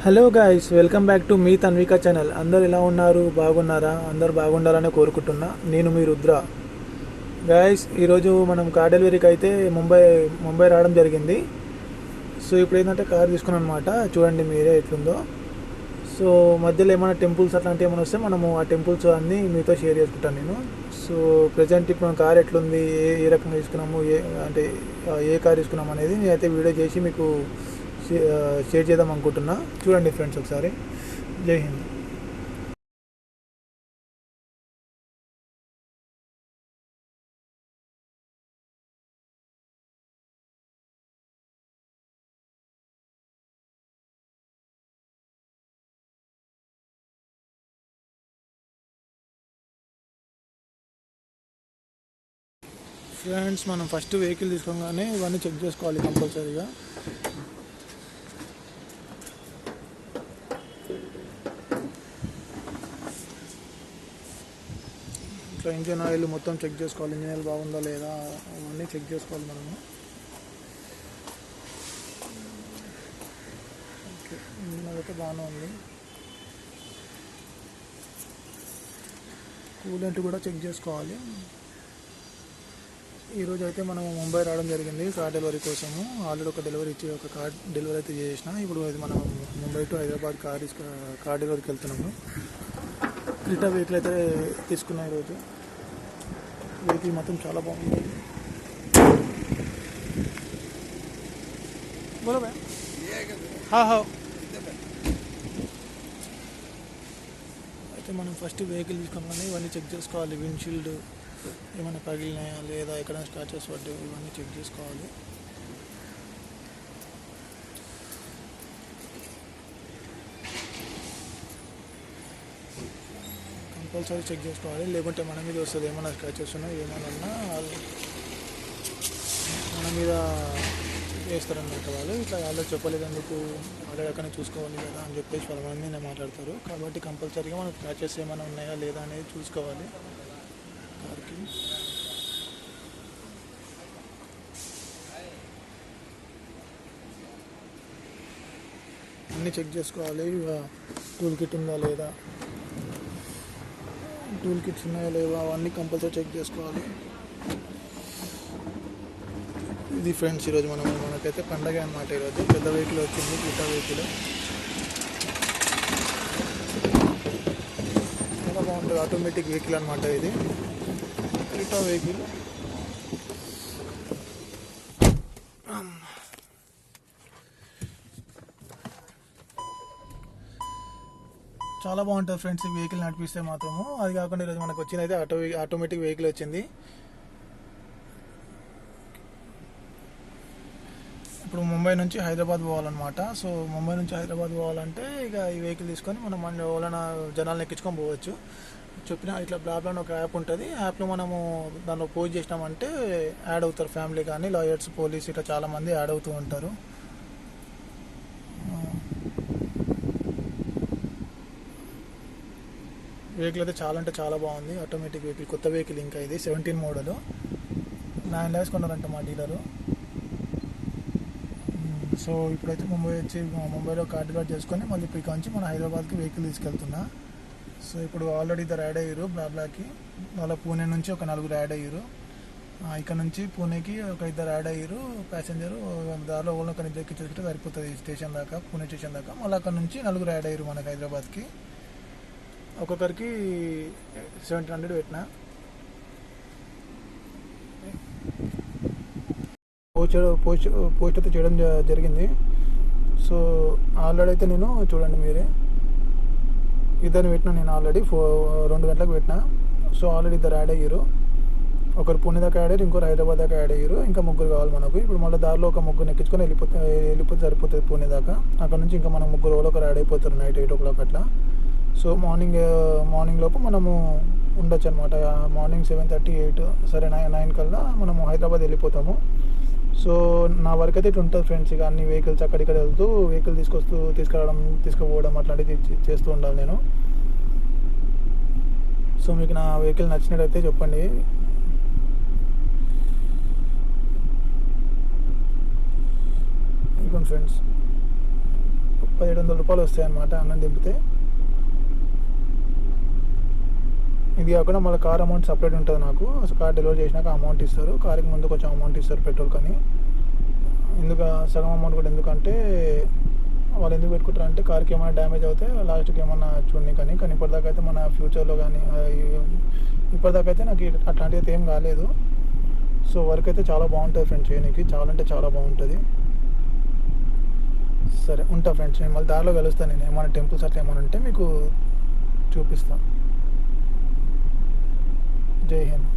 Hello guys, welcome back to me Tanvika channel. అందరు ఎలా ఉన్నారు? బాగున్నారా? అందరు బాగుండాలని కోరుకుంటున్నా. నేను మీ రుద్ర. గాయ్స్, ఈరోజు మనం కార్ డెలివరీకి అయితే ముంబై రావడం జరిగింది. సో ఇప్పుడు ఏంటంటే కార్ తీసుకున్నాం అనమాట. చూడండి మీరే ఎట్లుందో. సో మధ్యలో ఏమైనా టెంపుల్స్ అట్లాంటివి ఏమైనా వస్తే మనము ఆ టెంపుల్స్ అన్నీ మీతో షేర్ చేసుకుంటాను నేను. సో ప్రజెంట్ ఇప్పుడు మన కార్ ఎట్లుంది, ఏ రకంగా తీసుకున్నాము, అంటే ఏ కార్ తీసుకున్నాము అనేది నేనైతే వీడియో చేసి మీకు షేర్ చేద్దాం అనుకుంటున్నా. చూడండి ఫ్రెండ్స్ ఒకసారి. జై హింద్. ఫ్రెండ్స్, మనం ఫస్ట్ వెహికల్ తీసుకోగానే ఇవన్నీ చెక్ చేసుకోవాలి కంపల్సరీగా. ఇట్లా ఇంజిన్ ఆయిల్ మొత్తం చెక్ చేసుకోవాలి. ఇంజిన్ ఆయిల్ బాగుందా లేదా అవన్నీ చెక్ చేసుకోవాలి మనము. ఓకే, ఇంజిన్ ఆయిల్ అయితే బాగానే ఉంది. కూలెంట్ కూడా చెక్ చేసుకోవాలి. ఈరోజు అయితే మనం ముంబై రావడం జరిగింది కార్ డెలివరీ కోసము. ఆల్రెడీ ఒక కార్ డెలివరీ అయితే చేసిన. ఇప్పుడు మనం ముంబై టు హైదరాబాద్ కార్ డెలివరీకి వెళ్తున్నాము. క్రిటా వెహికల్ అయితే తీసుకున్నాం ఈరోజు. వెహికల్ మాత్రం చాలా బాగుంది. అయితే మనం ఫస్ట్ వెహికల్ తీసుకోగానే ఇవన్నీ చెక్ చేసుకోవాలి. విండ్షీల్డ్ ఏమైనా పగిలినాయా లేదా, ఎక్కడైనా స్క్రాచెస్ పడ్డాయి, ఇవన్నీ చెక్ చేసుకోవాలి. కంపల్సరీ చెక్ చేసుకోవాలి, లేకుంటే మన మీద వస్తుంది. ఏమైనా స్క్రాచెస్ ఉన్నాయి ఏమైనా మన మీద వేస్తారన్నమాట వాళ్ళు. ఇట్లా వాళ్ళు చెప్పలేదు ఎందుకు, అడగకనే చూసుకోవాలి కదా అని చెప్పేసి వాళ్ళ మన మీద మాట్లాడతారు. కాబట్టి కంపల్సరీగా మనకు స్క్రాచెస్ ఏమైనా ఉన్నాయా లేదా అనేది చూసుకోవాలి కార్కి. అన్నీ చెక్ చేసుకోవాలి. టూల్ కిట్ ఉందా లేదా, టూల్ కిట్స్ ఉన్నాయా లేవా అవన్నీ కంపల్సరీ చెక్ చేసుకోవాలి. ఇది ఫ్రెండ్స్, ఈరోజు మనకైతే పండగ అనమాట. ఈరోజు పెద్ద వెహికల్ వచ్చింది, క్రిటా వెహికల్. చాలా బాగుంటుంది, ఆటోమేటిక్ వెహికల్ అనమాట ఇది, క్రిటా వెహికల్. చాలా బాగుంటుంది ఫ్రెండ్స్ ఈ వెహికల్ నడిపిస్తే మాత్రము. అది కాకుండా ఈరోజు మనకు వచ్చింది అయితే ఆటోమేటిక్ వెహికల్ వచ్చింది. ఇప్పుడు ముంబై నుంచి హైదరాబాద్ పోవాలన్నమాట. సో ముంబై నుంచి హైదరాబాద్ పోవాలంటే ఇక ఈ వెహికల్ తీసుకొని మనం ఓలా జనాలను ఎక్కించుకొని పోవచ్చు. చెప్పిన ఇట్లా బ్లాబ్లా ఒక యాప్ ఉంటుంది. యాప్లో మనము దానిలో పోస్ట్ చేసినామంటే యాడ్ అవుతారు. ఫ్యామిలీ కానీ లాయర్స్, పోలీస్ ఇట్లా చాలామంది యాడ్ అవుతూ ఉంటారు. వెహికల్ అయితే చాలా అంటే చాలా బాగుంది. ఆటోమేటిక్ వెహికల్, కొత్త వెహికల్. ఇంకా ఇది 17 మోడల్. 9 lakhs కొన్నారంట మా డీలరు. సో ఇప్పుడైతే ముంబైలో కార్ డెలివరీ చేసుకొని మళ్ళీ ఇప్పుడు ఇక్కడ నుంచి మన హైదరాబాద్కి వెహికల్ తీసుకెళ్తున్నా. సో ఇప్పుడు ఆల్రెడీ ఇద్దరు యాడ్ అయ్యారు బ్లాబ్లాకి. వాళ్ళ పూణే నుంచి ఒక 4 యాడ్ అయ్యారు. ఇక్కడ నుంచి పూణేకి ఒక 2 యాడ్ అయ్యారు ప్యాసింజరు. దారిలో ఓన్లో ఒక 2 ఎక్కించుకుంటే సరిపోతుంది స్టేషన్ దాకా, పూణే స్టేషన్ దాకా. మళ్ళీ అక్కడ నుంచి 4 యాడ్ అయ్యారు మనకి హైదరాబాద్కి. ఒక్కొక్కరికి 1700 పెట్టిన. పోస్ట్ అయితే చేయడం జరిగింది. సో ఆల్రెడీ అయితే నేను చూడండి మీరే, ఇద్దరిని పెట్టినా నేను. ఆల్రెడీ 2 గంటలకు పెట్టినా. సో ఆల్రెడీ 2 యాడ్ అయ్యారు. ఒకరు పూణే దాకా యాడ్ అయ్యారు, ఇంకోరు హైదరాబాద్ దాకా యాడ్ అయ్యారు. ఇంకా 3 కావాలి మనకు. ఇప్పుడు మళ్ళీ దారిలో ఒక 3 ఎక్కించుకొని వెళ్ళిపోతే సరిపోతుంది పూణే దాకా. అక్కడ నుంచి ఇంకా మనం 3 ఒకరు యాడ్ అయిపోతారు నైట్ 8 o'clock అట్లా. సో మార్నింగ్ లోపు మనము ఉండొచ్చు అనమాట. మార్నింగ్ 7:30, 8 సరే 9 కల్లా మనము హైదరాబాద్ వెళ్ళిపోతాము. సో నా వరకు అయితే ఇట్లా ఉంటుంది ఫ్రెండ్స్. ఇక అన్ని వెహికల్స్ అక్కడిక్కడ వెళ్తూ వెహికల్ తీసుకుపోవడం అట్లాంటివి చేస్తూ ఉండాలి నేను. సో మీకు నా వెహికల్ నచ్చినట్టయితే చెప్పండి. ఇంకోండి ఫ్రెండ్స్, 1700 రూపాయలు వస్తాయి అన్నమాట అన్నం దింపితే. ఇది కాకుండా మళ్ళీ కార్ అమౌంట్ సపరేట్ ఉంటుంది నాకు. అసలు కార్ డెలివరీ చేసినాక అమౌంట్ ఇస్తారు, కార్కి ముందు కొంచెం అమౌంట్ ఇస్తారు పెట్రోల్ కానీ. ఎందుకు సగం అమౌంట్ కూడా ఎందుకంటే వాళ్ళు ఎందుకు పెట్టుకుంటారు అంటే కార్కి ఏమైనా డ్యామేజ్ అవుతే లాస్ట్కి ఏమన్నా చూడండి. కానీ ఇప్పటిదాకా అయితే మన ఫ్యూచర్లో కానీ ఇప్పటిదాకా అయితే నాకు అట్లాంటివి అయితే ఏం కాలేదు. సో వర్క్ అయితే చాలా బాగుంటుంది ఫ్రెండ్స్, చేయడానికి చాలా అంటే చాలా బాగుంటుంది. సరే ఉంటా ఫ్రెండ్స్, నేను మళ్ళీ దారిలో కలుస్తాను. నేను ఏమైనా టెంపుల్స్ అట్లా ఏమైనా ఉంటే మీకు చూపిస్తాను. జై హింద్.